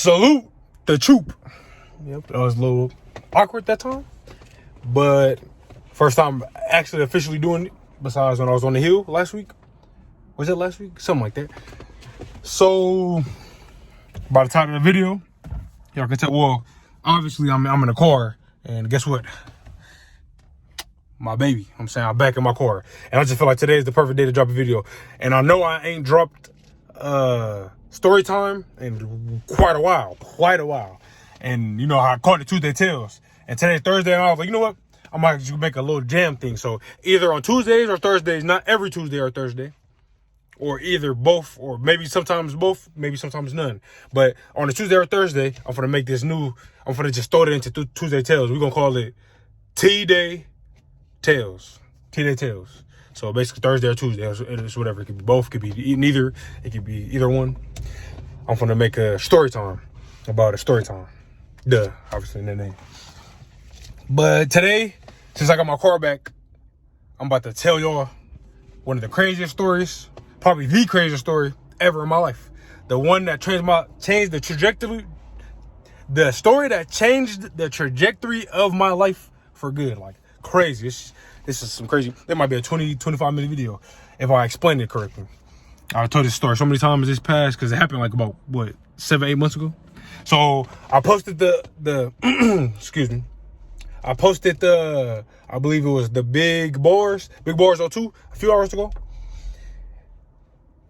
Salute the troop. Yep, that was a little awkward that time. But first time actually officially doing it, besides when I was on the hill last week. Was it last week? Something like that. So, by the time of the video, y'all can tell, well, obviously I'm in a car, and guess what? My baby, I'm back in my car. And I just feel like today is the perfect day to drop a video. And I know I ain't dropped story time in quite a while. And you know, I caught the Tuesday Tales. And today's Thursday, and I was like, you know what? I might just make a little jam thing. So either on Tuesdays or Thursdays, not every Tuesday or Thursday, or either both, or maybe sometimes both, maybe sometimes none. But on a Tuesday or Thursday, I'm gonna make this new, I'm gonna just throw it into Tuesday Tales. We're gonna call it T-Day Tales. T-Day Tales. So basically Thursday or Tuesday, it's whatever. It could be both, it could be neither, it could be either one. I'm gonna make a story time about a story time. Duh, obviously in that name. But today, since I got my car back, I'm about to tell y'all one of the craziest stories, probably the craziest story ever in my life. The one that changed the trajectory, the story that changed the trajectory of my life for good. Like crazy. This is some crazy. It might be a 20-25 minute video if I explain it correctly. I told this story so many times this past because it happened like about what 7-8 months ago. So I posted the excuse me. I posted I believe it was the Big Boars 02 a few hours ago.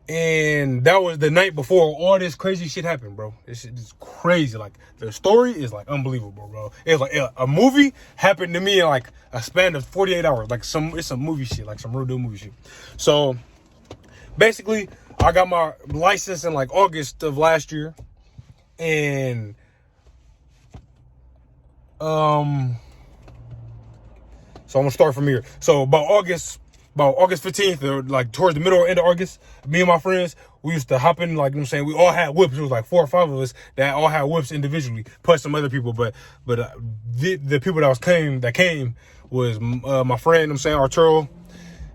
And that was the night before all this crazy shit happened, bro. This shit is crazy. Like, the story is, like, unbelievable, bro. It's like a movie happened to me in, like, a span of 48 hours. Like, it's some movie shit, like some real deal movie shit. So, basically, I got my license in, like, August of last year. And, so I'm gonna start from here. So, about August 15th, or like towards the middle or end of August, me and my friends, we used to hop in, like, you know what I'm saying, we all had whips. It was like 4 or 5 of us that all had whips individually, plus some other people. But the people that came was my friend, you know what I'm saying, Arturo,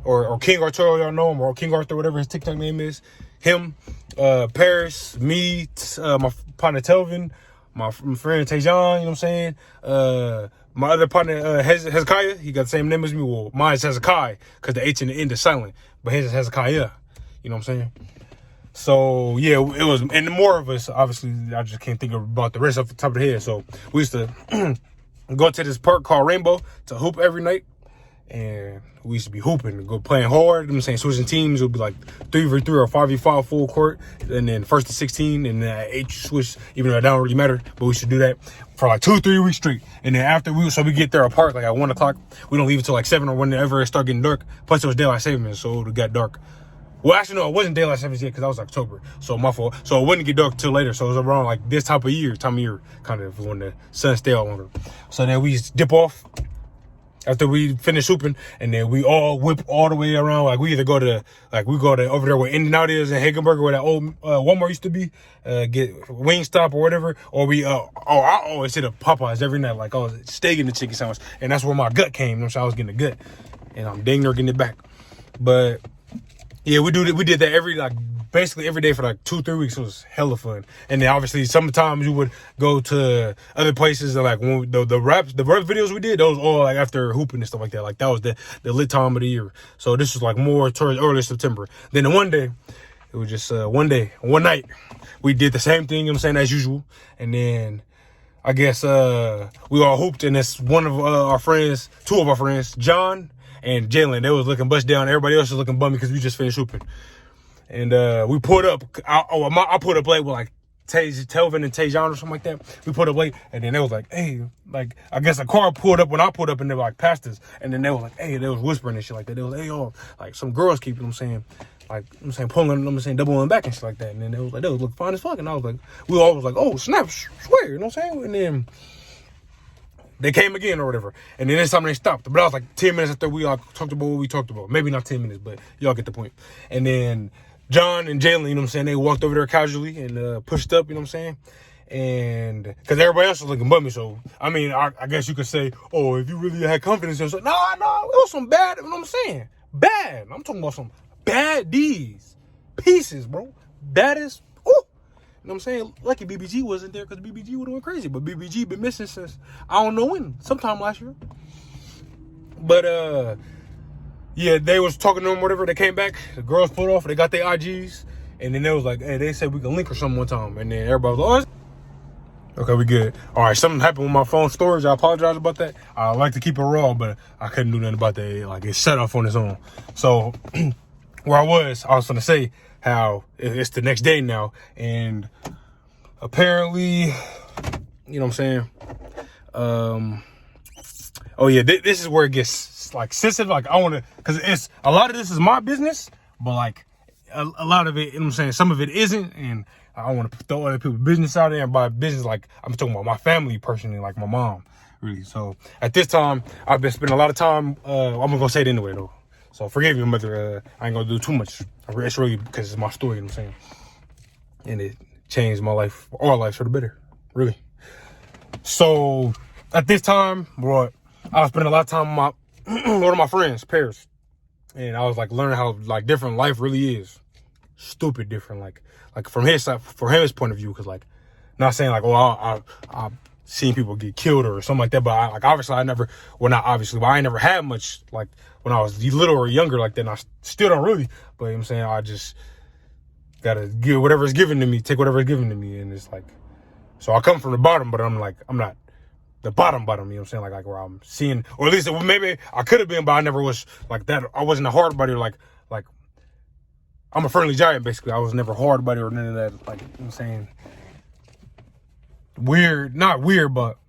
or King Arturo, y'all know him, or King Arthur, whatever his TikTok name is. Him, Paris, me, my partner Telvin, my friend Tejan, you know what I'm saying, my other partner, Hezekiah, he got the same name as me. Well, mine is Hezekiah, because the H in the end is silent. But his is Hezekiah. You know what I'm saying? So, yeah, it was, and more of us, obviously, I just can't think about the rest off the top of the head. So, we used to go to this park called Rainbow to hoop every night. And we used to be hooping, go playing hard, you know what I'm saying, switching teams. It would be like 3v3 or 5v5 full court, and then 1st to 16, and then 8 switch, even though it don't really matter, but we should do that for like 2-3 weeks straight. And then after we get there apart like at 1 o'clock, we don't leave until like 7 or whenever it start getting dark. Plus it was daylight savings, so it got dark. Well, actually, no, it wasn't daylight savings yet because that was October, so my fault. So it wouldn't get dark till later, so it was around like this time of year, kind of when the sun stay out longer. So then we dip off after we finish hooping, and then we all whip all the way around. Like, we either go to over there where In-N-Out is in Hagenberger, where that old Walmart used to be, get Wingstop or whatever, or I always hit up Popeyes every night, like, oh, steak and the chicken sandwich, and that's where my gut came. You know, so I was getting the gut, and I'm dang near getting it back. But yeah, we did that basically every day for like 2-3 weeks. It was hella fun. And then obviously sometimes you would go to other places, and like when the rap videos we did, those all like after hooping and stuff like that. Like that was the lit time of the year. So this was like more towards early September. Then one day, it was just one night, we did the same thing, you know what I'm saying, as usual. And then I guess we all hooped, and it's one of our friends, 2 of our friends, John and Jalen, they was looking bust down. Everybody else was looking bummy because we just finished hooping. And we pulled up. I pulled up late with like Telvin and Tejan or something like that. We pulled up late, and then they was like, hey, like, I guess a car pulled up when I pulled up, and they were like past us. And then they was like, hey, they was whispering and shit like that. They was like, hey, yo, like some girls keep, you know what I'm saying, like, you know what I'm saying, pulling, you know what I'm saying, doubling back and shit like that. And then they was looking fine as fuck. And I was like, we all was like, oh, snap, swear, you know what I'm saying? And then they came again or whatever. And then this time they stopped. But I was like 10 minutes after we all talked about what we talked about. Maybe not 10 minutes, but y'all get the point. And then John and Jalen, you know what I'm saying, they walked over there casually and pushed up, you know what I'm saying? And because everybody else was looking but me. So, I mean, I guess you could say, oh, if you really had confidence in yourself. No, it was some bad, you know what I'm saying? Bad. I'm talking about some bad D's. Pieces, bro. Baddest. Ooh. know what I'm saying? Lucky BBG wasn't there because BBG would have went crazy. But BBG been missing since I don't know when, sometime last year. But yeah, they was talking to them, whatever. They came back. The girls pulled off. They got their IGs. And then they was like, hey, they said we can link or something one time. And then everybody was like, oh, okay, we good. All right, something happened with my phone storage. I apologize about that. I like to keep it raw, but I couldn't do nothing about that. Like, it shut off on its own. So where I was going to say how it's the next day now. And apparently, you know what I'm saying? Oh, yeah, this is where it gets, like, sensitive. Like, I want to, because a lot of this is my business, but, like, a lot of it, you know what I'm saying, some of it isn't, and I don't want to throw other people's business out there. And by business, like, I'm talking about my family personally, like my mom, really. So at this time, I've been spending a lot of time, I'm gonna say it anyway though. So forgive me, mother, I ain't gonna do too much. It's really because it's my story, you know what I'm saying? And it changed my life, our lives for the better, really. So at this time, bro, I was spending a lot of time with one of my friends, Paris. And I was like learning how like different life really is. Stupid different, like from his side, from his point of view, because like, not saying like, oh, I've seen people get killed or something like that, but I ain't never had much like when I was little or younger like that. And I still don't really, but you know what I'm saying, I just gotta give whatever is given to me, take whatever is given to me, and it's like, so I come from the bottom, but I'm not the bottom, you know what I'm saying? Like where I'm seeing, or at least maybe I could have been, but I never was like that. I wasn't a hard body, like I'm a friendly giant, basically. I was never hard body or none of that, like, you know what I'm saying? Weird, not weird, but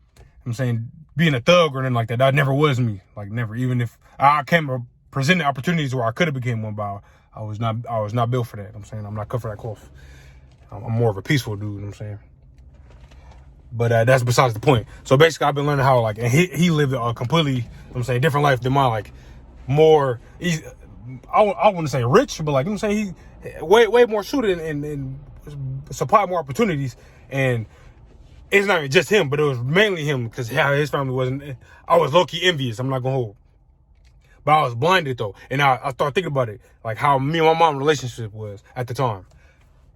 I'm saying being a thug or anything like that never was me. Like never, even if I came presented opportunities where I could have became one, but I was not built for that. I'm saying I'm not cut for that cloth. I'm more of a peaceful dude, you know what I'm saying? But that's besides the point. So basically, I've been learning how, like, and he lived a completely, you know what I'm saying, different life than mine. Like, more, I wouldn't say rich, but like, you know what I'm saying, he way more suited and supply more opportunities. And it's not just him, but it was mainly him, because how his family wasn't. I was low-key envious, I'm not gonna hold. But I was blinded though. And I started thinking about it, like how me and my mom's relationship was at the time.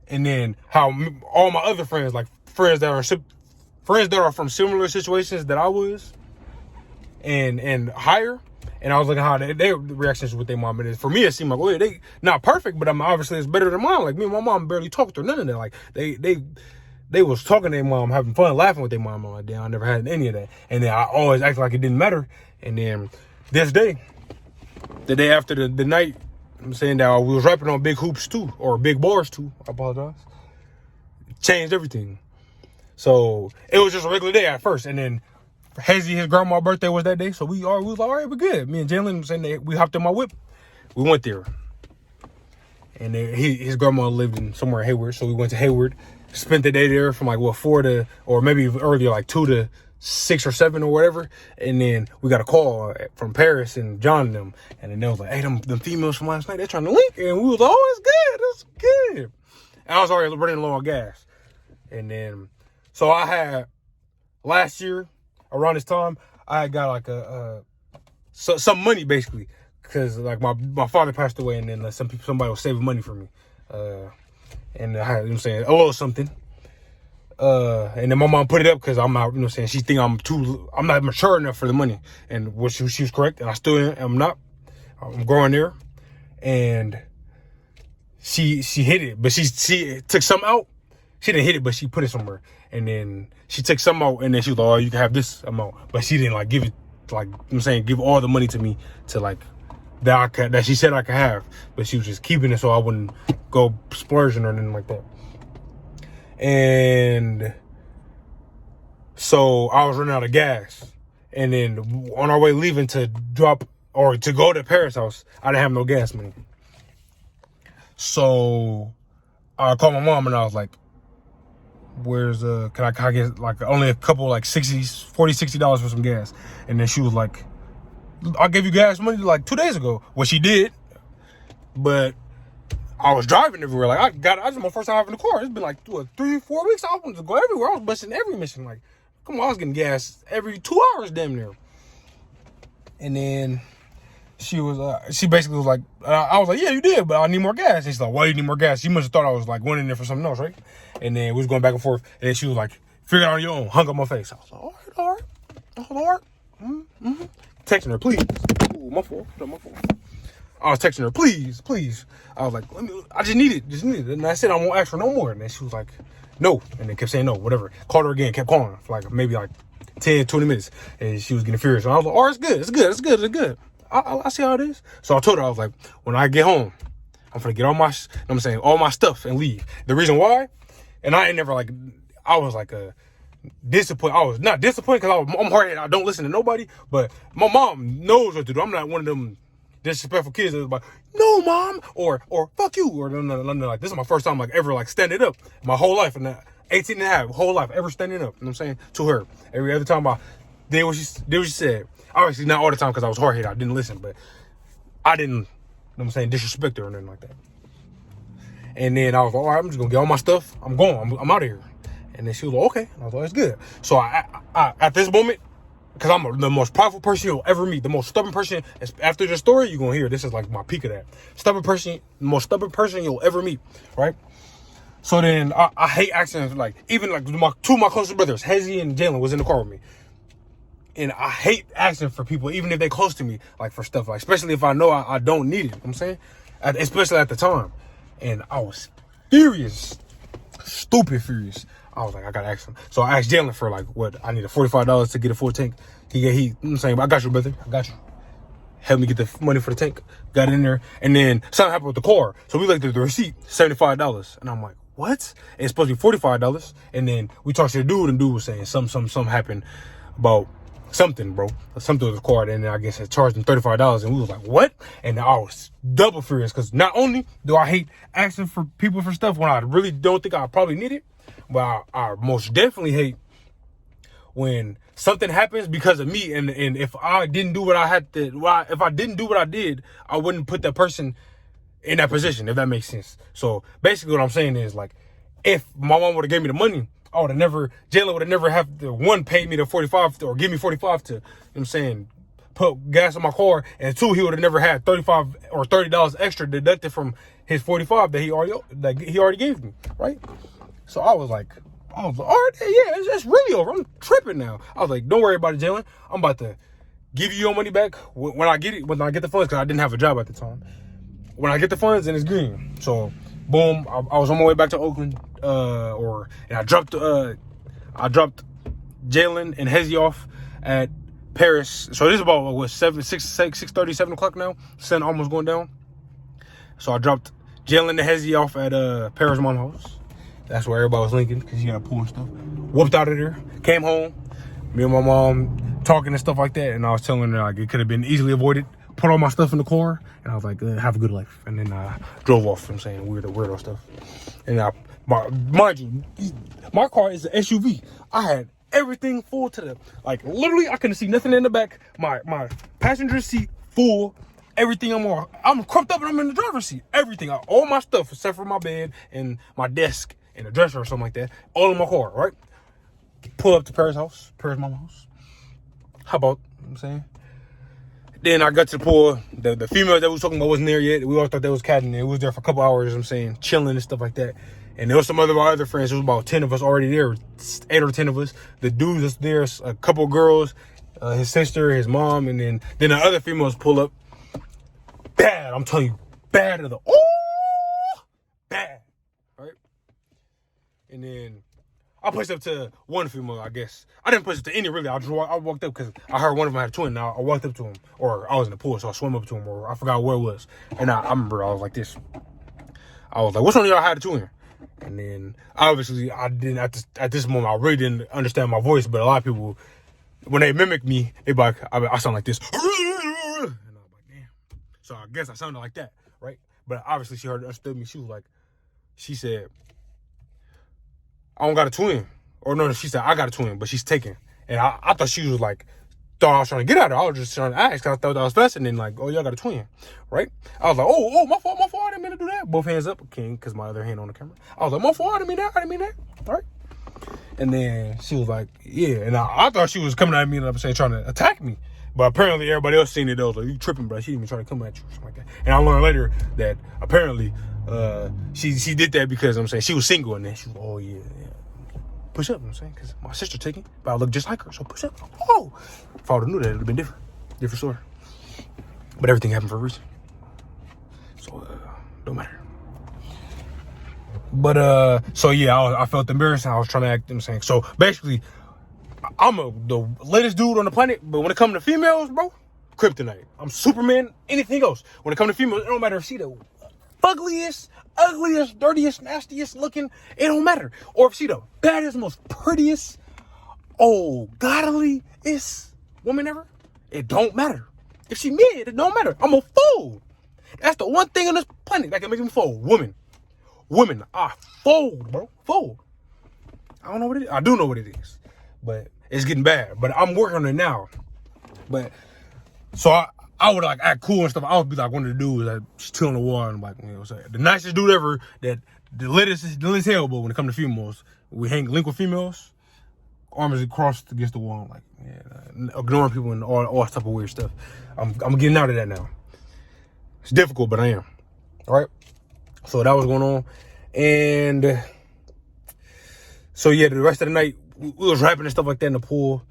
And then how all my other friends, like friends that are from similar situations that I was, and higher, and I was looking how their reactions with their mom. And for me, it seemed like, oh, yeah, they not perfect, but obviously it's better than mine. Like me and my mom barely talked or none of that. Like they was talking to their mom, having fun, laughing with their mom. Like, damn, I never had any of that. And then I always acted like it didn't matter. And then this day, the day after the night, I'm saying that we was rapping on Big Hoops too, or Big Bars too. I apologize. Changed everything. So it was just a regular day at first, and then Hazy, his grandma's birthday was that day, so we was like, all right, we're good. Me and Jalen saying we hopped in my whip, we went there, and then his grandma lived in somewhere in Hayward, so we went to Hayward, spent the day there from like 4 to, or maybe earlier, like 2 to 6 or 7 or whatever, and then we got a call from Paris and John and them, and then they was like, hey, them females from last night, they're trying to link, and we was like, oh, it's good. And I was already running low on gas, and then. So I had, last year, around this time, I had got like some money basically. Cause like my father passed away, and then somebody was saving money for me. And I had, you know what I'm saying, a little something. And then my mom put it up cause I'm not, you know what I'm saying, she think I'm not mature enough for the money. And she was correct, and I still am not. I'm growing there. And she hit it, but she took some out. She didn't hit it, but she put it somewhere. And then she took some out, and then she was like, oh, you can have this amount. But she didn't like give it, like, you know what I'm saying, give all the money to me to like, that she said I could have. But she was just keeping it so I wouldn't go splurging or anything like that. And so I was running out of gas. And then on our way leaving to drop, or to go to Paris' house, I didn't have no gas money. So I called my mom, and I was like, where's can I get like only a couple like $60 for some gas? And then she was like, I gave you gas money like 2 days ago. Well, she did, but I was driving everywhere. Like I was my first time having a car. It's been like 3-4 weeks. I wanted to go everywhere. I was busting every mission. Like, come on, I was getting gas every 2 hours damn near. And then she basically was like, I was like, yeah, you did, but I need more gas. And she's like, why you need more gas? She must have thought I was like going in there for something else, right? And then we was going back and forth. And then she was like, figure it out on your own. Hung up my face. I was like, all right. Texting her, please. Ooh, my fault. I was texting her, please. I was like, I just need it. And I said, I won't ask for no more. And then she was like, no. And then kept saying no, whatever. Called her again, kept calling her for like maybe like 10, 20 minutes. And she was getting furious. And I was like, oh, it's good. I see how it is. So I told her, I was like, when I get home, I'm gonna get all my stuff and leave. The reason why, and I ain't never like, I was like disappointed. I was not disappointed because I'm hard-headed. I don't listen to nobody, but my mom knows what to do. I'm not one of them disrespectful kids that's like, no, mom, or fuck you, or no, like, this is my first time like ever like standing up my whole life, and 18 and a half, whole life ever standing up, you know what I'm saying, to her. Every other time I did what she said. Obviously not all the time because I was hard-headed, I didn't listen, but I didn't, you know what I'm saying, disrespect her or nothing like that. And then I was like, all right, I'm just gonna get all my stuff, I'm going, I'm out of here. And then she was like, okay. And I was like, it's good. So I at this moment, because I'm the most powerful person you'll ever meet, the most stubborn person, after the story, you're going to hear, this is like my peak of that. The most stubborn person you'll ever meet, right? So then I hate accidents, like, even like two of my closest brothers, Hezzy and Jalen, was in the car with me. And I hate asking for people, even if they're close to me, like for stuff, like, especially if I know I don't need it, you know what I'm saying? Especially at the time. And I was furious, stupid furious. I was like, I gotta ask him. So I asked Jalen for like, what, I needed $45 to get a full tank. You know what I'm saying, I got you, brother, I got you. Help me get the money for the tank. Got it in there. And then something happened with the car. So we looked at the receipt, $75. And I'm like, what? And it's supposed to be $45. And then we talked to the dude, and dude was saying something happened about something, bro. Something with the car. And then I guess it charged him $35. And we was like, what? And I was double furious, because not only do I hate asking for people for stuff when I really don't think I probably need it, but I most definitely hate when something happens because of me, and if I didn't do what I had to, if I didn't do what I did, I wouldn't put that person in that position, if that makes sense. So basically what I'm saying is, like, if my mom would have gave me the money, Jalen would have never have to, one, pay me the 45 or give me 45 to, you know what I'm saying, put gas in my car, and two, he would have never had 35 or $30 extra deducted from his 45 that he already gave me, right? So I was like, all right, yeah, it's really over. I'm tripping now. I was like, don't worry about it, Jalen. I'm about to give you your money back when I get the funds, because I didn't have a job at the time. When I get the funds, and it's green. So, boom, I was on my way back to Oakland, and I dropped Jalen and Hezzy off at Paris. So this is about, what, 6:30, 7 o'clock now. Sun almost going down. So I dropped Jalen and Hezzy off at Paris' mom's house. That's where everybody was linking, because you got pool and stuff. Whooped out of there, came home. Me and my mom talking and stuff like that, and I was telling her, like, it could have been easily avoided. Put all my stuff in the car, and I was like, have a good life. And then I drove off, you know what I'm saying, weirdo stuff. And mind you, my car is an SUV. I had everything full to the, like, literally, I couldn't see nothing in the back. My passenger seat full. Everything I'm crumped up, and I'm in the driver's seat. Everything, all my stuff, except for my bed and my desk and a dresser or something like that, all in my car, right? Pull up to Paris' mom's house. How about, you know what I'm saying? Then I got to the pool. The female that we was talking about wasn't there yet. We all thought that was Cat in there. We was there for a couple hours, you know what I'm saying, chilling and stuff like that. And there was some of our other friends. There was about 10 of us already there, 8 or 10 of us. The dudes that's there, a couple girls, his sister, his mom, and then the other females pull up. Bad, I'm telling you, bad of the, bad, right? And then I pushed up to one female, I guess. I didn't push up to any, really. I walked up because I heard one of them had a twin. Now I walked up to him, or I was in the pool, so I swam up to him, or I forgot where it was. And I remember I was like this. I was like, which one of y'all had a twin? And then, obviously, I didn't, at this moment, I really didn't understand my voice, but a lot of people, when they mimic me, they be like, I sound like this. So I guess I sounded like that, right? But obviously she understood me. She said, I don't got a twin. Or no, she said, I got a twin, but she's taken. And I thought she was like, thought I was trying to get at her. I was just trying to ask, because I thought that was fascinating. Like, oh, y'all got a twin, right? I was like, oh, my fault, I didn't mean to do that. Both hands up, King, because my other hand on the camera. I was like, my fault, I didn't mean that, all right? And then she was like, yeah. And I thought she was coming at me, and I'm saying, trying to attack me. But apparently everybody else seen it. They was like, you tripping, bro. She didn't even try to come at you or something like that. And I learned later that apparently she did that because I'm saying she was single, and then she was like, oh yeah. Push up, you know what I'm saying? Because my sister taking, but I look just like her, so push up. Oh! If I would have knew that, it would have been different. Different story. But everything happened for a reason. So, don't matter. But, so yeah, I felt embarrassed. I was trying to act, you know what I'm saying? So, basically, I'm the latest dude on the planet, but when it comes to females, bro, kryptonite. I'm Superman, anything else. When it comes to females, it don't matter if she the ugliest, dirtiest, nastiest looking, it don't matter. Or if she the baddest, most prettiest, godliest woman ever, it don't matter. If she mid, it don't matter. I'm a fool. That's the one thing on this planet that can make me fold. Women, I fold, bro. Fold. I don't know what it is. I do know what it is. But it's getting bad. But I'm working on it now. But, so I would like act cool and stuff. I would be like one of the dudes that chill on the wall and like, you know what I'm saying? The nicest dude ever, that the lit as hell, but when it comes to females, we link with females, arms crossed against the wall, like, yeah, ignoring people and all type of weird stuff. I'm getting out of that now. It's difficult, but I am. All right. So that was going on. And so yeah, the rest of the night, we was rapping and stuff like that in the pool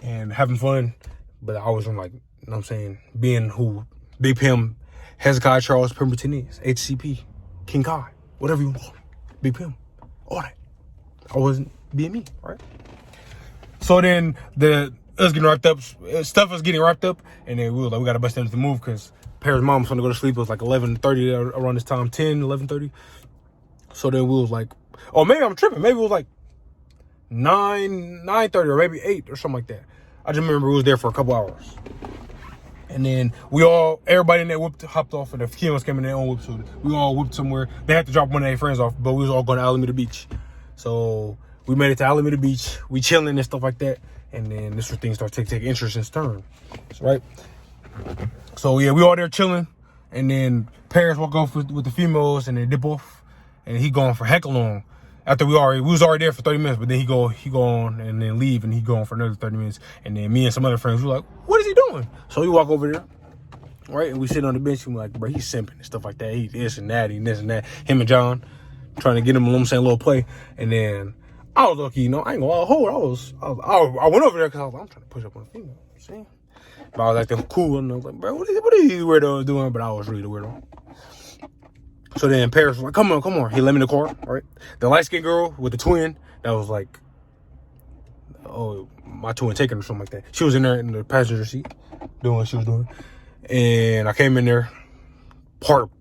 and having fun. But I was like, you know what I'm saying, being who Big Pim, Hezekiah Charles Pemberton is, HCP, King Kai, whatever you want, Big Pim, all that. I wasn't being me, right? So then us getting wrapped up, stuff was getting wrapped up, and then we were like, we got to bust into the move because Per's mom was going to go to sleep. It was like 11:30 around this time, 11:30. So then we was like, oh, maybe I'm tripping. Maybe it was like 9:30 or maybe 8 or something like that. I just remember we was there for a couple hours. And then everybody in there hopped off, and the females came in their own whip. So we all whipped somewhere. They had to drop one of their friends off, but we was all going to Alameda Beach. So we made it to Alameda Beach. We chilling and stuff like that. And then this is where things start to take interest and turn. Right? So yeah, we all there chilling. And then Paris walk off with the females and they dip off. And he gone for heck long. After we was already there for 30 minutes, but then he go on and then leave, and he go on for another 30 minutes. And then me and some other friends were like, what is he doing? So we walk over there, right? And we sit on the bench and we're like, bro, he's simping and stuff like that. He this and that, he this and that. Him and John trying to get him, a little play. And then I was lucky, you know, I ain't gonna hold. I went over there because I'm trying to push up on the female, see? But I was acting cool, and I was like, bro, what are these weirdos doing? But I was really the weirdo. So then Paris was like, come on. He let me in the car, right? The light-skinned girl with the twin, that was like, oh, my twin taking or something like that. She was in there in the passenger seat doing what she was doing. And I came in there,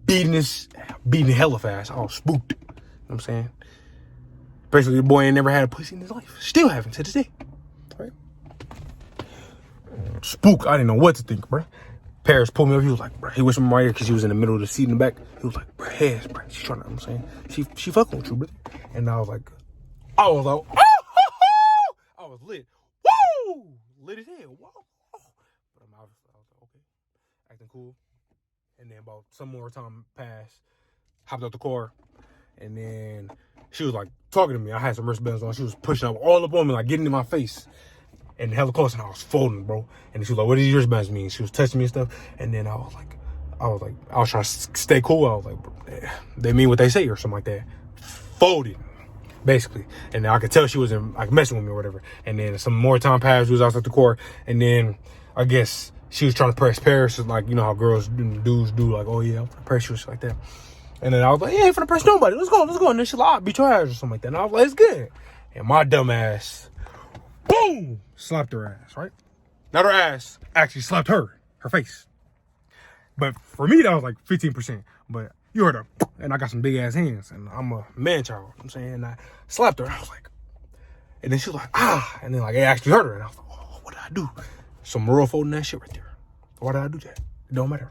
beating hella fast. I was spooked. You know what I'm saying? Basically, the boy ain't never had a pussy in his life. Still haven't to this day. Right? Spooked. I didn't know what to think, bro. Paris pulled me up. He was like, bro, he whispered in my ear because he was in the middle of the seat in the back. He was like, bro, Hez, bro. She's trying to, I'm saying, she fucking with you, bro. And I was like, oh, I was lit. Woo! Lit as hell. Whoa. But I was like, okay. Acting cool. And then about some more time passed. Hopped out the car. And then she was like talking to me. I had some wristbands on. She was pushing up all up on me, like getting in my face. And hella close, and I was folding, bro. And she was like, what do your wristbands mean? She was touching me and stuff. And then I was trying to stay cool. I was like, bro, they mean what they say or something like that. Folded, basically. And I could tell she wasn't like messing with me or whatever. And then some more time passed. We was outside the court. And then I guess she was trying to press Paris, like, you know how girls and dudes do, like, oh yeah, I'm gonna press you, shit like that. And then I was like, yeah, I ain't finna press nobody. Let's go. And then she's like, I'll beat your ass or something like that. And I was like, it's good. And my dumb ass, boom, slapped her ass, right? Not her ass, actually slapped her face. But for me, that was like 15%. But you heard her, and I got some big ass hands, and I'm a man child, you know what I'm saying? And I slapped her, and I was like, and then she was like, ah, and then like it actually hurt her, and I was like, oh, what did I do? Some real folding that shit right there. Why did I do that? It don't matter.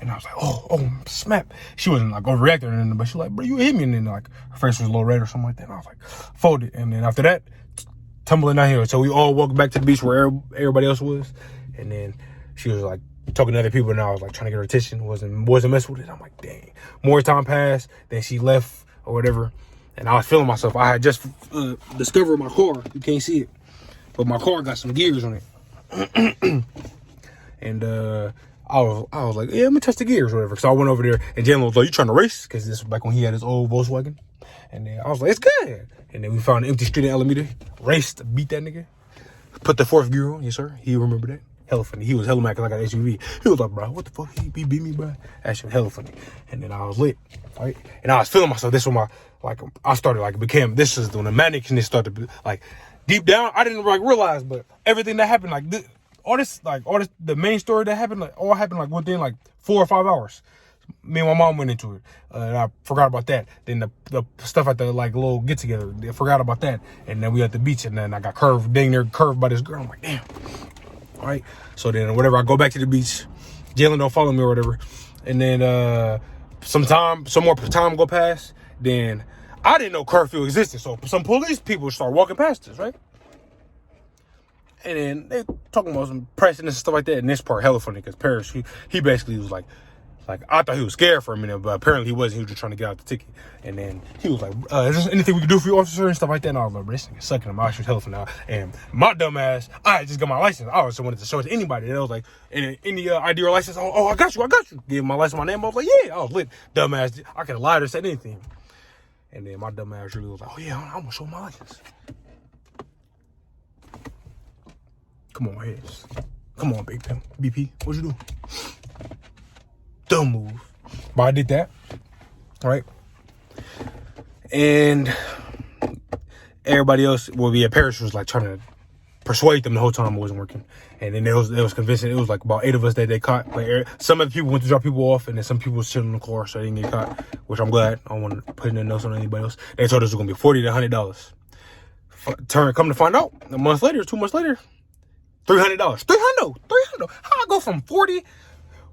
And I was like, oh, snap. She wasn't like overreacting or anything, but she was like, bro, you hit me. And then like her face was a little red or something like that. And I was like, fold it. And then after that, tumbling down here. So we all walked back to the beach where everybody else was. And then she was like talking to other people, and I was like trying to get her attention. Wasn't messing with it. I'm like, dang. More time passed. Then she left or whatever. And I was feeling myself. I had just discovered my car. You can't see it. But my car got some gears on it. And I was like, yeah, let me test the gears or whatever. So I went over there and Jalen was like, you trying to race? Because this was back when he had his old Volkswagen. And then I was like, it's good. And then we found an empty street in Alameda. Raced, beat that nigga. Put the 4th gear on. Yes, sir. He remembered that. Hella funny. He was hella mad because I got an SUV. He was like, bro, what the fuck? He beat me, bro. That shit was hella funny. And then I was lit. Right? And I was feeling myself. This was my, like, I started, like, this is when the manicness started to, like, deep down, I didn't, like, realize, but everything that happened, like, the main story that happened, like, all happened, like, within, like, 4 or 5 hours. Me and my mom went into it, and I forgot about that. Then the stuff at the, like, little get-together, I forgot about that. And then we at the beach, and then I got dang near curved by this girl. I'm like, damn. All right? So then whatever, I go back to the beach. Jalen don't follow me or whatever. And then some more time go past. Then I didn't know curfew existed. So some police people start walking past us, right? And then they talking about some precedents and stuff like that. And this part hella funny because Paris, he basically was like, I thought he was scared for a minute, but apparently he wasn't. He was just trying to get out the ticket. And then he was like, is there anything we can do for you, officer, and stuff like that? And I was like, bro, this nigga sucking him out. She was hella funny. And my dumb ass, I just got my license. I just wanted to show it to anybody. And I was like, any ID or license? Oh, I got you. Gave my license, my name. I was like, yeah. I was lit. Dumb ass. I could have lied or said anything. And then my dumb ass really was like, oh, yeah, I'm going to show my license. Come on, Hez. Come on, Big Pimp. BP, what'd you do? Dumb move. But I did that. All right. And everybody else, Paris was like trying to persuade them the whole time it wasn't working. And then it was convincing. It was like about 8 of us that they caught. Like, some of the people went to drop people off, and then some people was chilling in the car, so they didn't get caught, which I'm glad. I don't want to put in the notes on anybody else. They told us it was going to be $40 to $100. Come to find out, a month later, 2 months later, $300. $300. How I go from 40,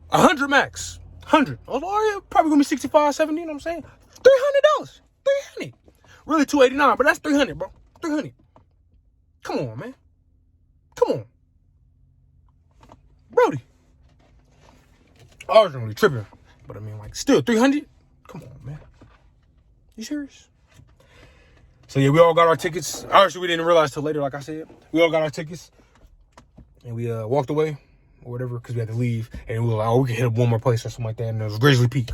100 max, 100. I was like, oh, yeah, probably gonna be 65, 70, you know what I'm saying? $300. $300. Really $289, but that's $300, bro. $300. Come on, man. Come on. Brody. I wasn't really tripping, but I mean, like, still $300? Come on, man. You serious? So yeah, we all got our tickets. Actually, we didn't realize till later, like I said. We all got our tickets. And we walked away or whatever because we had to leave. And we were like, oh, we can hit up one more place or something like that. And it was Grizzly Peak.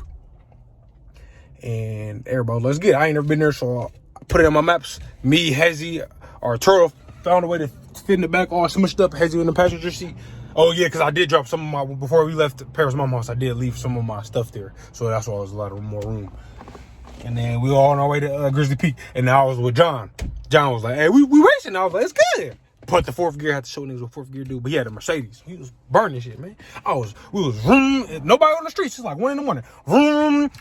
And everybody was like, let's get it. I ain't never been there, so I put it on my maps. Me, Hezzy, our turtle found a way to fit in the back, all smushed up. Hezzy in the passenger seat. Oh, yeah, because I did drop some of my, before we left Paris' mom house, I did leave some of my stuff there. So that's why there was a lot of more room. And then we were all on our way to Grizzly Peak. And now I was with John. John was like, hey, we racing. I was like, it's good. But the 4th gear, I had to show niggas what 4th gear do. But he had a Mercedes. He was burning shit, man. We was vroom. Nobody on the streets. It's like 1 a.m. Vroom.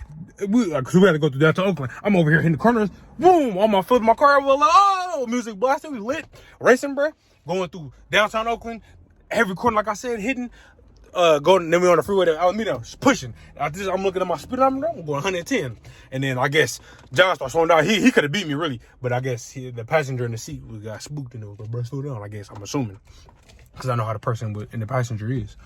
We had to go through downtown Oakland. I'm over here hitting the corners. Boom. On my foot, my car. I was like, oh, music blasting. We lit. Racing, bro. Going through downtown Oakland. Every corner, like I said, hitting. Then we on the freeway to Alameda, pushing. I'm looking at my speedometer, I'm going 110. And then I guess John started slowing down. He could have beat me really, but I guess the passenger in the seat got spooked and it was like, bro, slow down. I guess I'm assuming because I know how the person in the passenger is.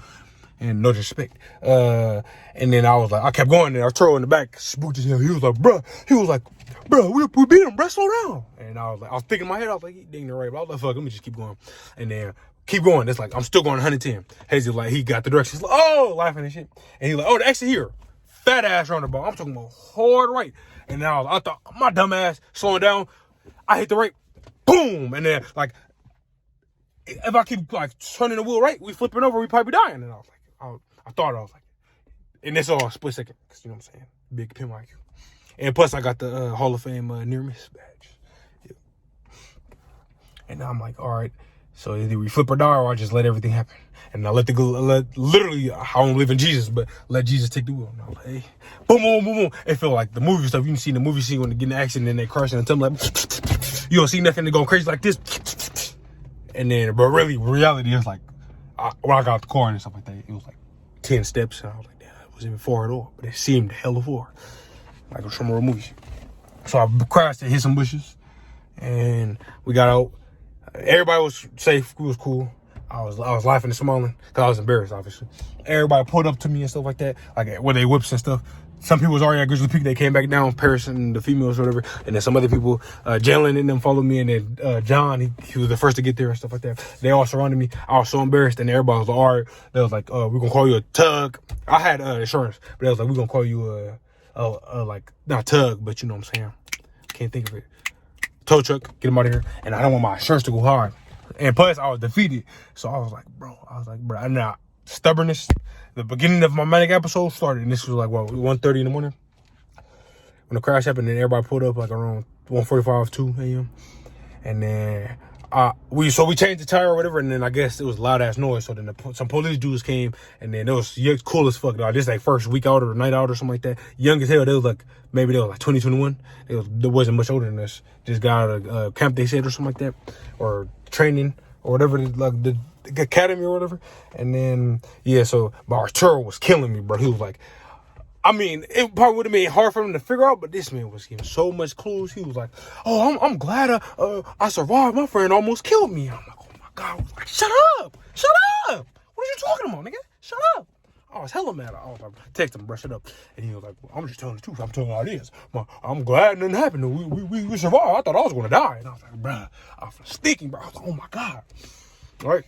And no disrespect. And then I was like, I kept going there. I was in the back, spooked as hell. He was like, bro, we beat him, bro, slow down. And I was thinking in my head, I was like, he dang the right. But I was like, fuck, let me just keep going. And then keep going. It's like, I'm still going 110. Hazy, like, he got the directions. Like, oh, laughing and shit. And he's like, oh, the exit here. Fat ass roundabout. I'm talking about hard right. And now I thought, my dumb ass slowing down. I hit the right. Boom. And then, like, if I keep, like, turning the wheel right, we flipping over, we probably dying. And I was like, I was like, and it's all a split second. Because, you know what I'm saying? Big pin like you. And plus, I got the Hall of Fame near miss badge. Yeah. And now I'm like, all right. So either we flip or die, or I just let everything happen. And I literally, I don't believe in Jesus, but let Jesus take the wheel. And I was like, hey, boom, boom, boom, boom. It felt like the movie stuff. You can see in the movie scene when they get in the accident and they crash and tell them like, you don't see nothing, they going crazy like this. And then, but really, reality is like, when I got out the car and stuff like that, it was like 10 steps. And I was like, damn, it wasn't even far at all. But it seemed hella far. Like a Summer movie. So I crashed and hit some bushes. And we got out. Everybody was safe. It was cool. I was laughing and smiling because I was embarrassed, obviously. Everybody pulled up to me and stuff like that, like with their whips and stuff. some people was already at Grizzly Peak. They came back down, Paris and the females or whatever. And then some other people, Jalen and them followed me. And then John, he was the first to get there and stuff like that. They all surrounded me. I was so embarrassed. And everybody was like, all right. They was like, we're going to call you a tug. I had insurance. But they was like, we're going to call you like, not tug, but you know what I'm saying. Can't think of it. Tow truck, get him out of here. And I don't want my insurance to go hard. And plus, I was defeated. So I was like, bro. And now, stubbornness. The beginning of my Manic episode started, and this was like, 1:30 in the morning? When the crash happened, and everybody pulled up like around 1:45, 2 a.m. And then we changed the tire or whatever, and then I guess it was loud ass noise. So then some police dudes came, and then it was cool as fuck. This like first week out or night out or something like that. Young as hell. They was like, maybe they was like 20, 21. They wasn't much older than us. Just got out of camp, they said, or something like that, or training or whatever, like the academy or whatever. And then so my Arturo was killing me, bro. He was like, I mean, it probably would have been hard for him to figure out, but this man was giving so much clues. He was like, oh, I'm glad I survived. My friend almost killed me. I'm like, oh my God. I was like, shut up. What are you talking about, nigga? Shut up. I was hella mad. I was like, text him, brush it up. And he was like, well, I'm just telling the truth. I'm telling how it is. I'm glad nothing happened. We survived. I thought I was going to die. And I was like, bruh, I was stinking, bro. I was like, oh my God. All right.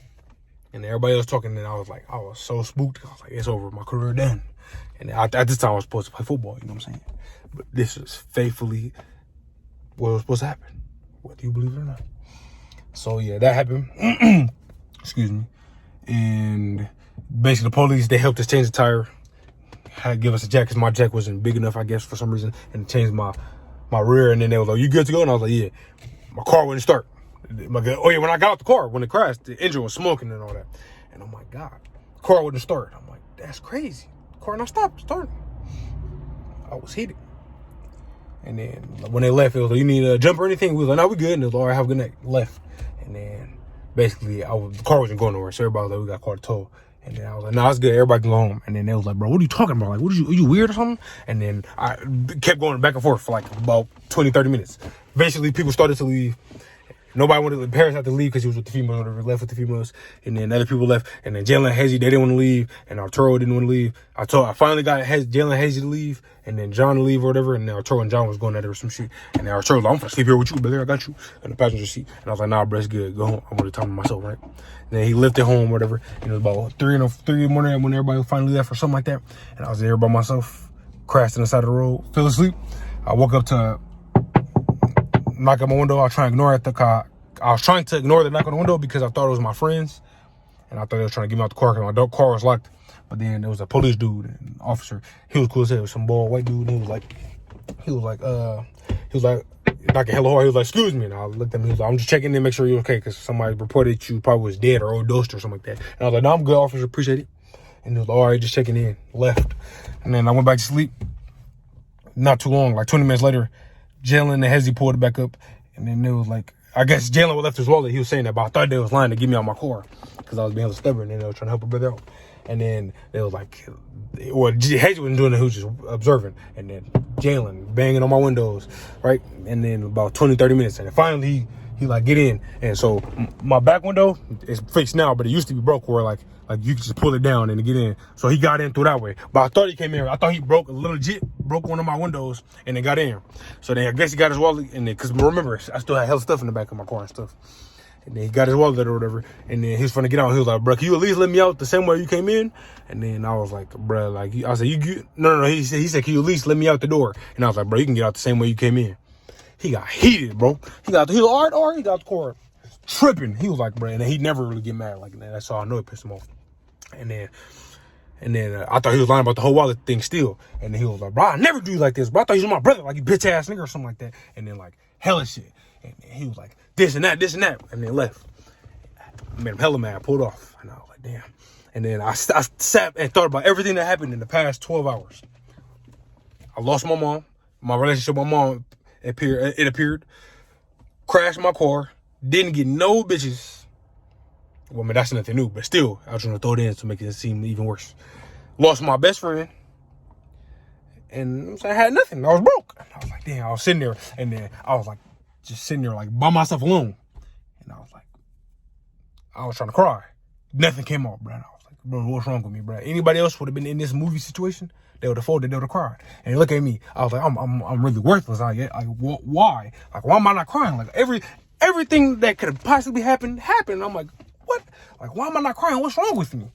And everybody else talking, and I was so spooked. I was like, it's over. My career done. And at this time, I was supposed to play football. You know what I'm saying? But this is faithfully what was supposed to happen, whether you believe it or not. So, yeah, that happened. Excuse me. And basically, the police, they helped us change the tire. Had to give us a jack because my jack wasn't big enough, I guess, for some reason. And changed my rear. And then they was like, you good to go? And I was like, yeah. My car wouldn't start. When I got out the car, when it crashed, the engine was smoking and all that. And oh my God, the car wouldn't start. I'm like, that's crazy. The car not starting. I was heated. And then when they left, it was like, you need a jump or anything? We was like, no, we good. And it was like, all right, have a good night. Left. And then basically, the car wasn't going nowhere. So everybody was like, we got caught a tow. And then I was like, no, it's good. Everybody can go home. And then they was like, bro, what are you talking about? Like, are you weird or something? And then I kept going back and forth for like about 20, 30 minutes. Eventually, people started to leave. Nobody wanted Paris had to leave because he was with the females, or left with the females. And then other people left. And then Jalen and Hazy, they didn't want to leave. And Arturo didn't want to leave. I finally got Jalen and Hazy to leave. And then John to leave or whatever. And then Arturo and John was going at it or some shit. And then Arturo was like, I'm going to sleep here with you, brother. I got you in the passenger seat. And I was like, nah, bro, it's good. Go home. I want to talk to myself, right? And then he lifted home or whatever. And it was about 3 in the morning when everybody finally left or something like that. And I was there by myself, crashed on the side of the road, fell asleep. I woke up to knock on my window. I was trying to ignore it. I was trying to ignore the knock on the window because I thought it was my friends. And I thought they were trying to get me out the car because my car was locked. But then there was a police dude and officer. He was cool as hell. It was some bald white dude. And he was like, knocking hella hard. He was like, excuse me. And I looked at him. He was like, I'm just checking in, make sure you're okay. Because somebody reported you probably was dead or overdosed or something like that. And I was like, no, I'm good, officer. Appreciate it. And he was like, all right, just checking in. Left. And then I went back to sleep. Not too long, like 20 minutes later, Jalen and Hezzy pulled it back up. And then it was like, I guess Jalen left his wallet. He was saying that, but I thought they was lying to get me out my car because I was being stubborn and they were trying to help a brother out. And then they was like, well, Hezzy wasn't doing it. He was just observing. And then Jalen banging on my windows, right? And then about 20, 30 minutes. And then finally, he like, get in. And so my back window is fixed now, but it used to be broke where like you could just pull it down and get in. So he got in through that way. But I thought he came in. I thought he broke one of my windows and then got in. So then I guess he got his wallet. And then, because remember, I still had hella stuff in the back of my car and stuff. And then he got his wallet or whatever. And then he was trying to get out. He was like, bro, can you at least let me out the same way you came in? And then I was like, bro, like, I said, no. He said, can you at least let me out the door? And I was like, bro, you can get out the same way you came in. He got heated, bro. He got the car tripping. He was like, bro, and he never really get mad like that. That's all I know it pissed him off. And then I thought he was lying about the whole wallet thing still. And then he was like, bro, I never do you like this, bro. I thought you was my brother, like you bitch ass nigga or something like that. And then like hella shit. And he was like, this and that, and then left. I made him hella mad, pulled off. And I was like, damn. And then I sat and thought about everything that happened in the past 12 hours. I lost my mom. My relationship with my mom appeared. Crashed my car. Didn't get no bitches. Well, I mean, that's nothing new, but still, I was trying to throw it in to make it seem even worse. Lost my best friend. And I had nothing. I was broke. And I was like, damn, I was sitting there. And then I was like, just sitting there like by myself alone. And I was trying to cry. Nothing came out, bro. And I was like, bro, what's wrong with me, bro? Anybody else would have been in this movie situation, they would have folded, they would have cried. And they look at me, I was like, I'm really worthless. Why? Like, why am I not crying? Like, everything that could have possibly happened. I'm like, what? Like, why am I not crying? What's wrong with me?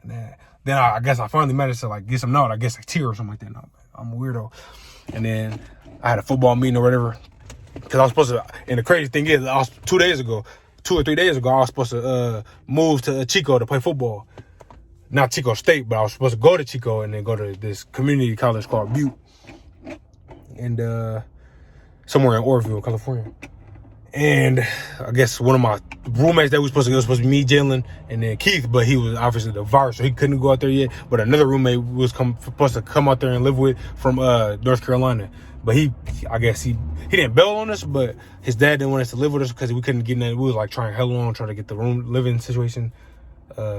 And then I guess I finally managed to like get some out. I guess like tear or something like that. And I'm a weirdo. And then I had a football meeting or whatever. Because I was supposed to, and the crazy thing is, 2 or 3 days ago, I was supposed to move to Chico to play football. Not Chico State, but I was supposed to go to Chico and then go to this community college called Butte. And somewhere in Oroville, California. And I guess one of my roommates that was supposed to go was supposed to be me, Jalen, and then Keith, but he was obviously the virus, so he couldn't go out there yet. But another roommate was supposed to come out there and live with from North Carolina. But he didn't bail on us, but his dad didn't want us to live with us because we couldn't get nothing. We was like trying hell long, trying to get the living situation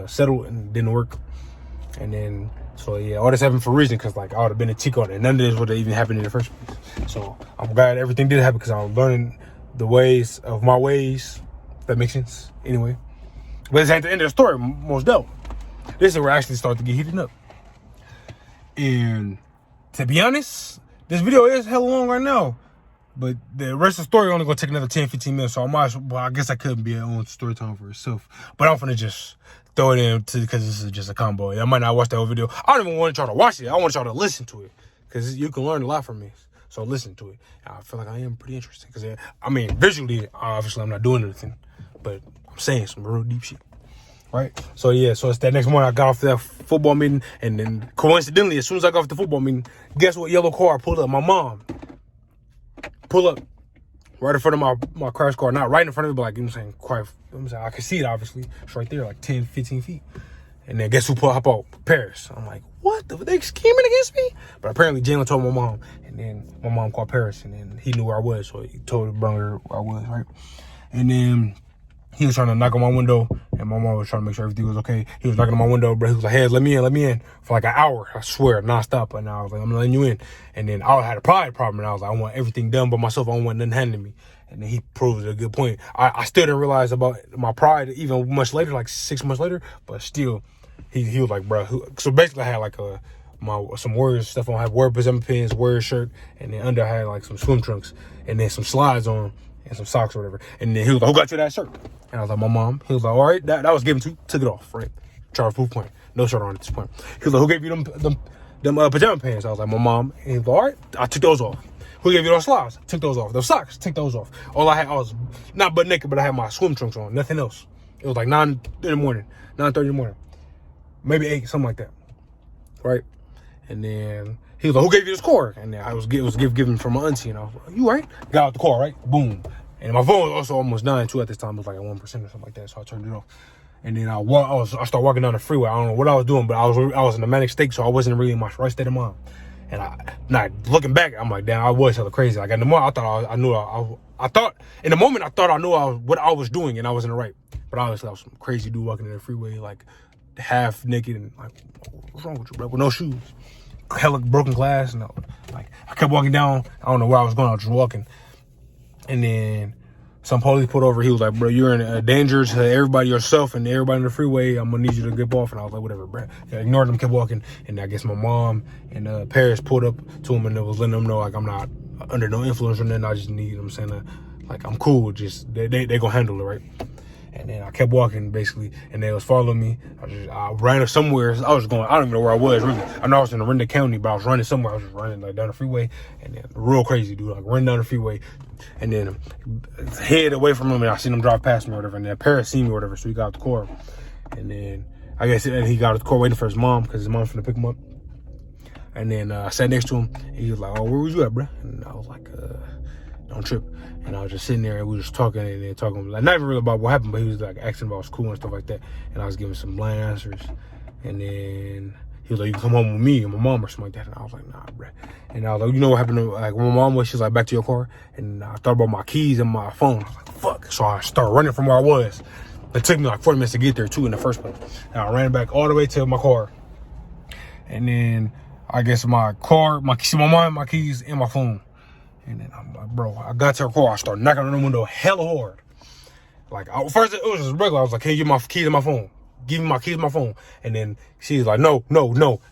settled, and it didn't work. And then, so yeah, all this happened for a reason, because like I would have been in Chico and none of this would have even happened in the first place. So I'm glad everything did happen because I was learning the ways of my ways. If that makes sense. Anyway, but this ain't the end of the story, most dope. This is where I actually start to get heated up. And to be honest, this video is hella long right now, but the rest of the story only gonna take another 10-15 minutes, so I guess I couldn't be on story time for itself. But I'm finna just throw it in because this is just a combo. I might not watch that whole video. I don't even want y'all to watch it. I want y'all to listen to it because you can learn a lot from me. So listen to it. I feel like I am pretty interesting because, I mean, visually, obviously I'm not doing anything, but I'm saying some real deep shit, right? So yeah, so it's that next morning I got off that football meeting, and then coincidentally, as soon as I got off the football meeting, guess what yellow car pulled up? My mom pulled up right in front of my crash car. Not right in front of it, but like, I could see it, obviously. It's right there, like 10, 15 feet. And then guess who hop out? Paris. I'm like, what? They scheming against me? But apparently Jalen told my mom, and then my mom called Paris, and then he knew where I was, so he told her where I was, right? And then he was trying to knock on my window, and my mom was trying to make sure everything was okay. He was knocking on my window, bro. He was like, hey, let me in, for like an hour, I swear, nonstop. And I was like, I'm letting you in. And then I had a pride problem, and I was like, I want everything done by myself. I don't want nothing handed to me. And then he proved a good point. I still didn't realize about my pride even much later, like 6 months later, but still, he was like, bro. So basically, I had like some Warriors stuff on. I had Warrior pajama pants, Warrior shirt, and then under I had like some swim trunks, and then some slides on, and some socks or whatever. And then he was like, who got you that shirt? And I was like, my mom. He was like, all right, that was given to, took it off, right? Charge proof point. No shirt on at this point. He was like, who gave you them pajama pants? I was like, my mom. And he was like, all right, I took those off. Who gave you those slides? Took those off. Those socks, took those off. All I was not butt naked, but I had my swim trunks on, nothing else. It was like 9:30 in the morning. Maybe 8, something like that, right? And then he was like, who gave you this cord? And then it was given from my auntie, and I was like, you right? Got out the car, right? Boom. And my phone was also almost dying too at this time. It was like at 1% or something like that, so I turned it off. And then I started walking down the freeway. I don't know what I was doing, but I was in a manic state, so I wasn't really in my right state of mind. And not looking back, I'm like, damn, I was hella crazy. Like in the moment, I thought in the moment I knew what I was doing, and I wasn't right. But obviously, I was some crazy dude walking in the freeway, like half naked, and like, what's wrong with you, bro? With no shoes, hella broken glass, and like I kept walking down. I don't know where I was going. I was just walking, and then some police pulled over. He was like, bro, you're in a danger to everybody, yourself, and everybody in the freeway. I'm gonna need you to get off. And I was like, whatever, bro. I ignored him, kept walking, and I guess my mom and Paris pulled up to him and it was letting them know like I'm not under no influence or nothing. I just need them saying like I'm cool. Just they gonna handle it, right? And then I kept walking, basically, and they was following me. I ran somewhere. I was going, I don't even know where I was, really. I know I was in Orinda County, but I was running somewhere. I was just running, like, down the freeway, and then real crazy, dude, like, running down the freeway, and then head away from him, and I seen him drive past me or whatever, and then Paris seen me or whatever, so he got out the car. And then, I guess he got out the car waiting for his mom, because his mom's finna pick him up. And then I sat next to him, and he was like, oh, where was you at, bro? And I was like, don't trip. And I was just sitting there, and we were just talking, and then talking, like, not even really about what happened, but he was like asking about school and stuff like that. And I was giving some blind answers. And then he was like, you can come home with me and my mom or something like that. And I was like, nah, bro. And I was like, you know what happened to, like, when my mom was, she was like, back to your car. And I thought about my keys and my phone. I was like, fuck. So I started running from where I was. It took me like 40 minutes to get there, too, in the first place. And I ran back all the way to my car. And then I guess my mom, my keys, and my phone. And then I'm like, bro, I got to her car. I started knocking on the window hella hard. Like, first it was just regular. I was like, can you get my keys and my phone? give me my keys, my phone. And then she's like, no.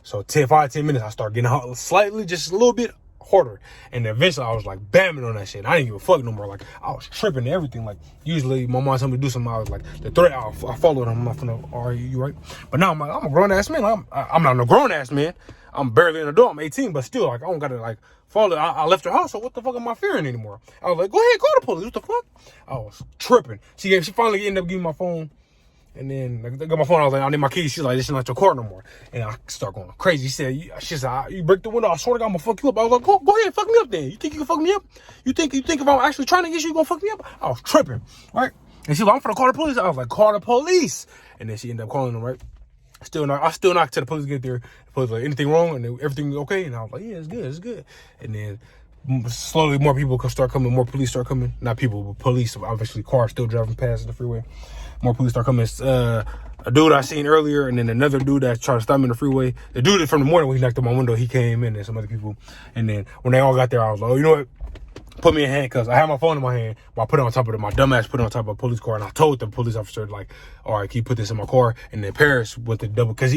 So 10 minutes, I start getting hot, slightly, just a little bit harder. And eventually I was like bamming on that shit. I didn't give a fuck no more. Like, I was tripping and everything. Like, usually my mom told me to do something, I was like, the threat, I followed him. I'm not finna, are you right? But now I'm like, I'm a grown ass man. I'm not no grown ass man. I'm barely an adult. I'm 18, but still, like, I don't gotta, like, follow. I left her house, so what the fuck am I fearing anymore? I was like, go ahead, call the police. What the fuck? I was tripping. She finally ended up giving me my phone. And then I got my phone. I was like, I need my keys. She's like, this is not your car no more. And I start going crazy. She said, you break the window, I swear to God, I'm gonna fuck you up. I was like, go ahead, fuck me up then. You think you can fuck me up? You think if I'm actually trying to get you gonna fuck me up? I was tripping, right? And she was like, I'm finna call the police. I was like, call the police. And then she ended up calling them, right? I still knock till the police get there. The police like, anything wrong? And everything okay? And I was like, yeah, it's good. And then slowly more people start coming, more police start coming. Not people, but police. Obviously, cars still driving past the freeway. More police start coming. A dude I seen earlier, and then another dude that tried to stop me in the freeway. The dude from the morning when he knocked on my window, he came in, and some other people. And then when they all got there, I was like, oh, you know what? Put me in handcuffs. I had my phone in my hand, but I put it on top of it. My dumbass put it on top of a police car, and I told the police officer, like, all right, can you put this in my car? And then Paris went to double, because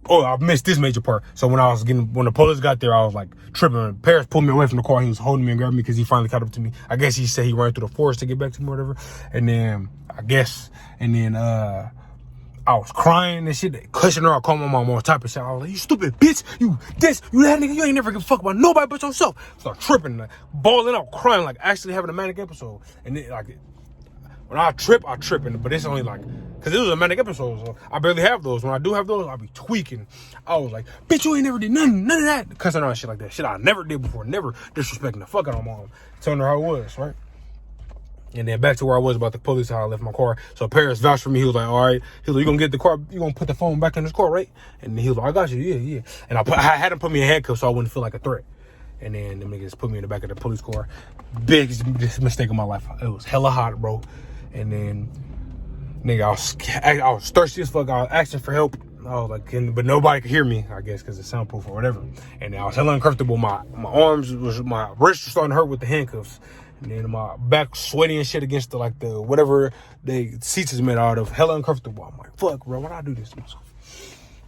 I missed this major part. So when the police got there, I was like tripping. Paris pulled me away from the car. He was holding me and grabbing me because he finally caught up to me. I guess he said he ran through the forest to get back to me or whatever. And then I was crying and shit, cussing her out, calling my mom all type of shit. I was like, you stupid bitch, you that nigga, you ain't never give a fuck about nobody but yourself. Start tripping, like, bawling out, crying, like actually having a manic episode. And then, like, when I trip, but it's only like, cause it was a manic episode, so I barely have those. When I do have those, I be tweaking. I was like, bitch, you ain't never did none of that. Cussing her out, shit like that. Shit I never did before, never disrespecting the fuck out of my mom. Telling her how it was, right? And then back to where I was about the police, how I left my car. So Paris vouched for me. He was like, all right. He was like, you gonna get the car, you gonna put the phone back in this car, right? And he was like, I got you, yeah. And I had him put me in handcuffs so I wouldn't feel like a threat. And then the niggas put me in the back of the police car. Biggest mistake of my life. It was hella hot, bro. And then, nigga, I was thirsty as fuck. I was asking for help. I was like, but nobody could hear me, I guess, because it's soundproof or whatever. And I was hella uncomfortable. My wrists were starting to hurt with the handcuffs. And then my back sweaty and shit against the whatever the seats is made out of. Hella uncomfortable. I'm like, fuck, bro, why'd I do this to myself?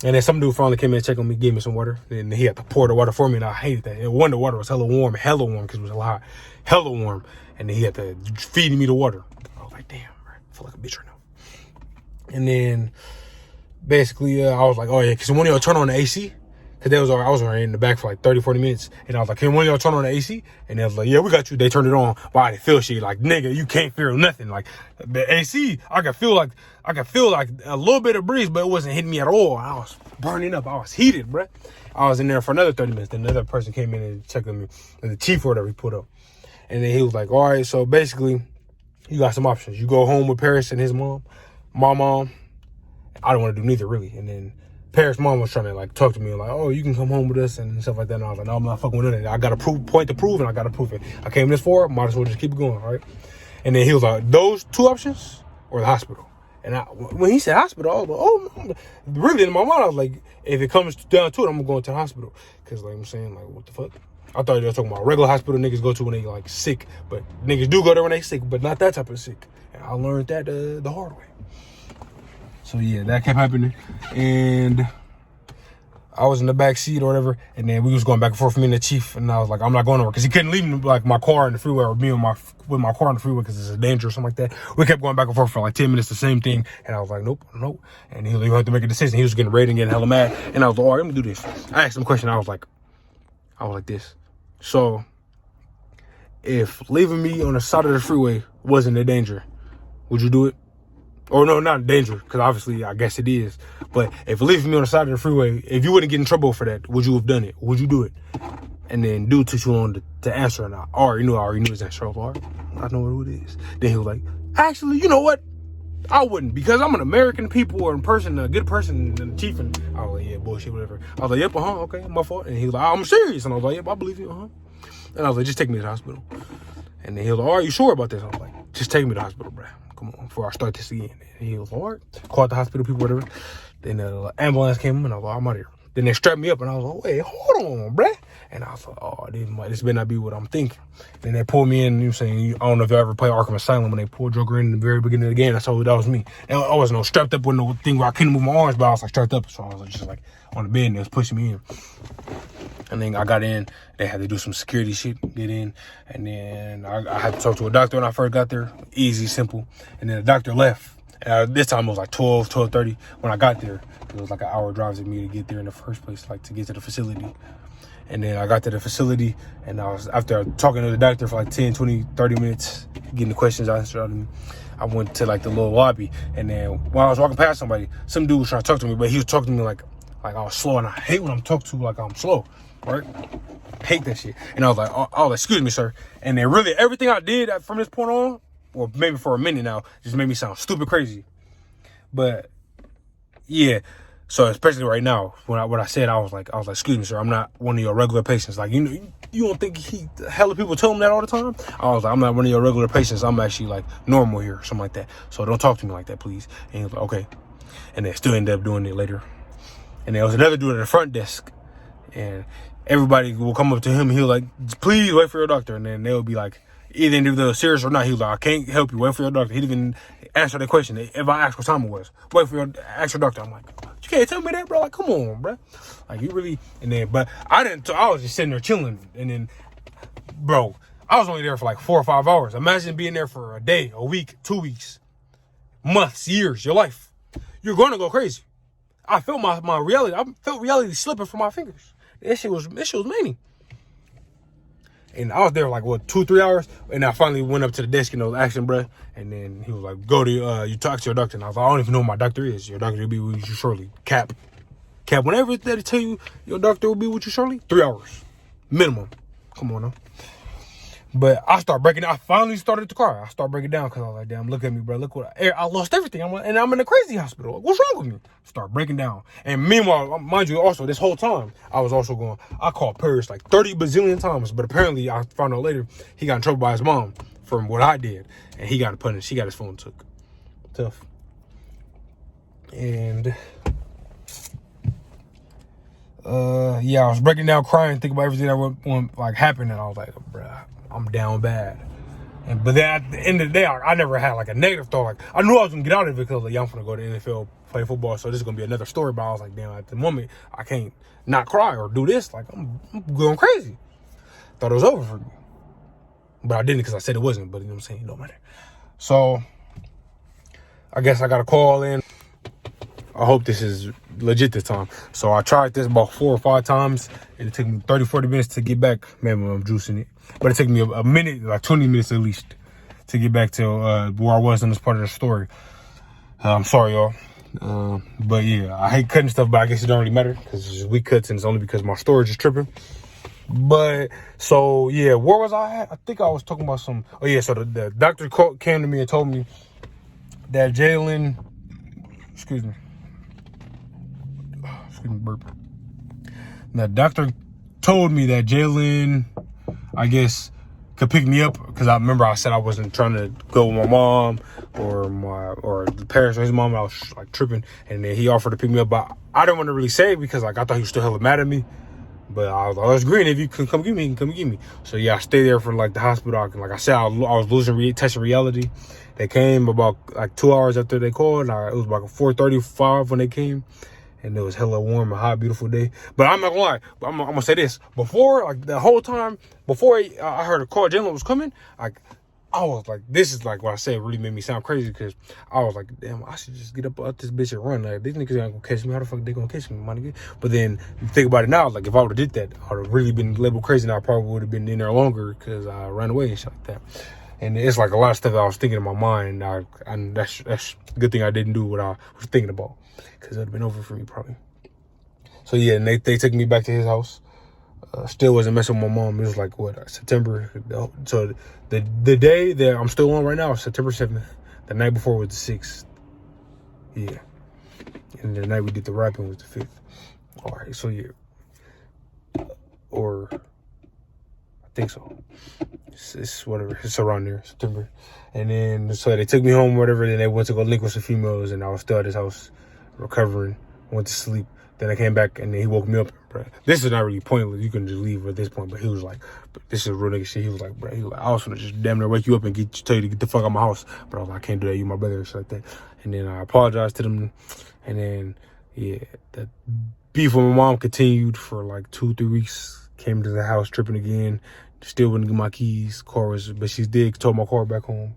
And then some dude finally came in and checked on me, gave me some water. And he had to pour the water for me, and I hated that. And one, the water was hella warm, because it was a lot, hella warm. And then he had to feed me the water. I was like, damn, bro, I feel like a bitch right now. And then basically, I was like, oh yeah, because when y'all turn on the AC, because I was already in the back for like 30, 40 minutes. And I was like, can one of y'all turn on the AC? And they was like, yeah, we got you. They turned it on. But I didn't feel shit. Like, nigga, you can't feel nothing. Like, the AC, I could feel like a little bit of breeze, but it wasn't hitting me at all. I was burning up. I was heated, bro. I was in there for another 30 minutes. Then another person came in and checked on me. And the chief or whatever he put up. And then he was like, all right, so basically, you got some options. You go home with Paris and his mom. My mom, I don't want to do neither, really. And then Paris' mom was trying to like talk to me like, oh, you can come home with us and stuff like that. And I was like, no, I'm not fucking with it. I got a point to prove, and I got to prove it. I came this far, might as well just keep it going, right? And then he was like, those two options or the hospital. And when he said hospital, I was like, oh, really in my mind, I was like, if it comes down to it, I'm going to the hospital. Because like I'm saying, like, what the fuck? I thought you were talking about regular hospital niggas go to when they like sick, but niggas do go there when they sick, but not that type of sick. And I learned that the hard way. So yeah, that kept happening, and I was in the back seat or whatever, and then we was going back and forth, me and the chief, and I was like, I'm not going nowhere, because he couldn't leave like my car in the freeway or me with my car in the freeway because it's a danger or something like that. We kept going back and forth for like 10 minutes, the same thing, and I was like, nope. And he was like, you have to make a decision. He was getting ready and getting hella mad, and I was like, all right, let me do this. I asked him a question. I was like this. So, if leaving me on the side of the freeway wasn't a danger, would you do it? Or no, not a danger, because obviously I guess it is. But if leaving me on the side of the freeway, if you wouldn't get in trouble for that, would you have done it? Would you do it? And then dude took too long to answer, and I already knew his answer. I was like, I know what it is. Then he was like, actually, you know what? I wouldn't, because I'm an American people or a good person, and the chief. And I was like, yeah, bullshit, whatever. I was like, yep, okay, my fault. And he was like, I'm serious. And I was like, yep, I believe you, And I was like, just take me to the hospital. And then he was like, are you sure about this? I was like, just take me to the hospital, bro. Come on, before I start this again. And he was like, all right. Called the hospital people, whatever. Then the ambulance came and I was like, I'm out of here. Then they strapped me up, and I was like, wait, hold on, bruh. And I was like, oh, this better not be what I'm thinking. Then they pulled me in, you know what I'm saying? I don't know if you ever played Arkham Asylum when they pulled Joker in the very beginning of the game. That's how that was me. And I wasn't strapped up with no thing where I couldn't move my arms, but I was like strapped up. So I was just like on the bed, and they was pushing me in. And then I got in. They had to do some security shit, get in. And then I had to talk to a doctor when I first got there. Easy, simple. And then the doctor left. And this time it was like 12:30 when I got there. It was like an hour drive to me to get there in the first place, like to get to the facility. And then I got to the facility, and I was, after talking to the doctor for like 10, 20, 30 minutes, getting the questions answered out of me, I went to like the little lobby. And then while I was walking past somebody, some dude was trying to talk to me, but he was talking to me like I was slow, and I hate when I'm talked to like I'm slow, right? Hate that shit. And I was like, excuse me, sir. And then really everything I did from this point on, or maybe for a minute now, just made me sound stupid crazy. But yeah, so especially right now, when I said, I was like, excuse me, sir, I'm not one of your regular patients. Like, you don't think hella people tell him that all the time? I was like, I'm not one of your regular patients. I'm actually like normal here, something like that. So don't talk to me like that, please. And he was like, okay. And they still ended up doing it later. And there was another dude at the front desk, and everybody will come up to him, and he'll like, please wait for your doctor. And then they'll be like, either if they're serious or not, he was like, I can't help you, wait for your doctor. He didn't even answer the question. If I asked what time it was, ask your doctor. I'm like, you can't tell me that, bro. Like, come on, bro. Like, you really, and then, but I was just sitting there chilling. And then, bro, I was only there for like 4 or 5 hours. Imagine being there for a day, a week, 2 weeks, months, years, your life. You're going to go crazy. I felt my reality. I felt reality slipping from my fingers. This shit was meaning. And I was there like, 2-3 hours? And I finally went up to the desk, asking, bro. And then he was like, go to, you talk to your doctor. And I was like, I don't even know who my doctor is. Your doctor will be with you shortly. Cap, whenever they tell you your doctor will be with you shortly, 3 hours. Minimum. Come on now. But I finally started to cry. I started breaking down because I was like, damn, look at me, bro. Look what I lost everything. And I'm in a crazy hospital. What's wrong with me? Start breaking down. And meanwhile, mind you, also, this whole time, I was also I called Paris like 30 bazillion times. But apparently, I found out later, he got in trouble by his mom from what I did. And he got punished. She got his phone took. Tough. And yeah, I was breaking down, crying, thinking about everything that happened. And I was like, bruh, I'm down bad. But then at the end of the day, I never had like a negative thought. Like, I knew I was gonna get out of it because I'm gonna go to the NFL, play football, so this is gonna be another story. But I was like, damn, at the moment, I can't not cry or do this. Like, I'm going crazy. Thought it was over for me, but I didn't because I said it wasn't. But you know what I'm saying? It don't matter. So I guess I got a call in. I hope this is legit this time. So I tried this about 4 or 5 times, and it took me 30, 40 minutes to get back. Maybe I'm juicing it. But it took me a minute, like 20 minutes at least, to get back to where I was in this part of the story. I'm sorry, y'all. But yeah, I hate cutting stuff, but I guess it don't really matter because it's just weak cuts, and it's only because my storage is tripping. But so yeah, where was I at? I think I was talking about some. Oh yeah, so the doctor came to me and told me that Jalen, excuse me, burp. The doctor told me that Jalen, I guess, could pick me up because I remember I said I wasn't trying to go with my mom or the parents or his mom. I was like tripping, and then he offered to pick me up, but I didn't want to really say it because like I thought he was still hella mad at me. But I was like, it's green. If you can come get me, you can come get me. So yeah, I stayed there for like the hospital. Like I said, I was losing touch of reality. They came about like 2 hours after they called. It was about 4:35 when they came. And it was hella warm, a hot, beautiful day. But I'm not gonna lie. I'm gonna say this. Before, like the whole time, before I heard a call Jalen was coming, like I was like, this is like what I said really made me sound crazy because I was like, damn, I should just get up out this bitch and run. Like these niggas ain't gonna catch me. How the fuck they gonna catch me, my nigga? But then think about it now, like if I would have did that, I would have really been labeled crazy, and I probably would have been in there longer because I ran away and shit like that. And it's like a lot of stuff that I was thinking in my mind, and that's a good thing I didn't do what I was thinking about, because it would have been over for me probably. So yeah, and they took me back to his house. Still wasn't messing with my mom. It was like, September. So the day that I'm still on right now is September 7th. The night before was the 6th. Yeah. And the night we did the rapping was the 5th. All right, so yeah. Or I think so. It's whatever. It's around there, September. And then, so they took me home, whatever. Then they went to go link with some females, and I was still at his house recovering. Went to sleep. Then I came back and then he woke me up, bro. This is not really pointless. You can just leave at this point. But he was like, this is real nigga shit. He was like, bro, I was gonna just damn near wake you up and tell you to get the fuck out of my house. But I was like, I can't do that. You my brother and shit like that. And then I apologized to them. And then, yeah, that beef with my mom continued for like 2-3 weeks. Came to the house tripping again. Still wouldn't get my keys. But she did tow my car back home.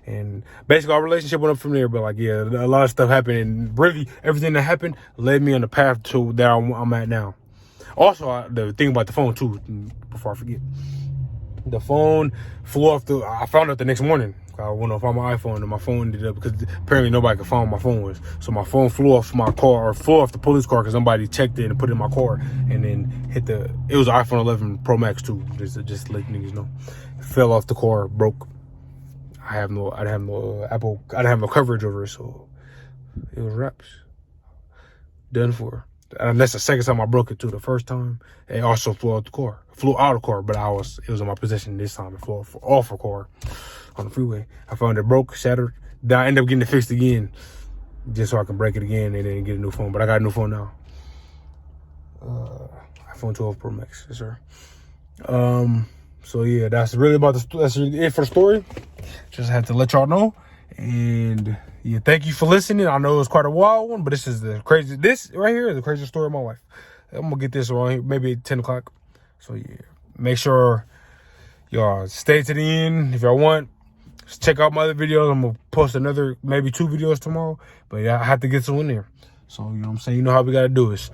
And basically our relationship went up from there. But like, yeah, a lot of stuff happened, and really everything that happened led me on the path to where I'm at now. Also, the thing about the phone too, before I forget, the phone flew off I found out the next morning. I went off on my iPhone and my phone ended up, because apparently nobody could find where my phone was. So my phone flew off my car, or flew off the police car, because somebody checked it and put it in my car, and then it was an iPhone 11 Pro Max too, just to let niggas know. It fell off the car, broke. I didn't have no coverage over it, so it was wraps. Done for. And that's the second time I broke it too. The first time, it also flew out the car. Flew out of the car, but it was in my possession this time. It flew off the car on the freeway. I found it broke, shattered. Then I ended up getting it fixed again, just so I can break it again and then get a new phone. But I got a new phone now. iPhone 12 Pro Max, yes sir. So yeah, that's really that's it for the story. Just had to let y'all know. And yeah, thank you for listening. I know it was quite a wild one, but this right here is the craziest story of my life. I'm gonna get this around here, maybe at 10 o'clock. So yeah, make sure y'all stay to the end if y'all want. Just check out my other videos. I'm gonna post maybe 2 videos tomorrow. But yeah, I have to get some in there. So, you know what I'm saying? You know how we gotta do this.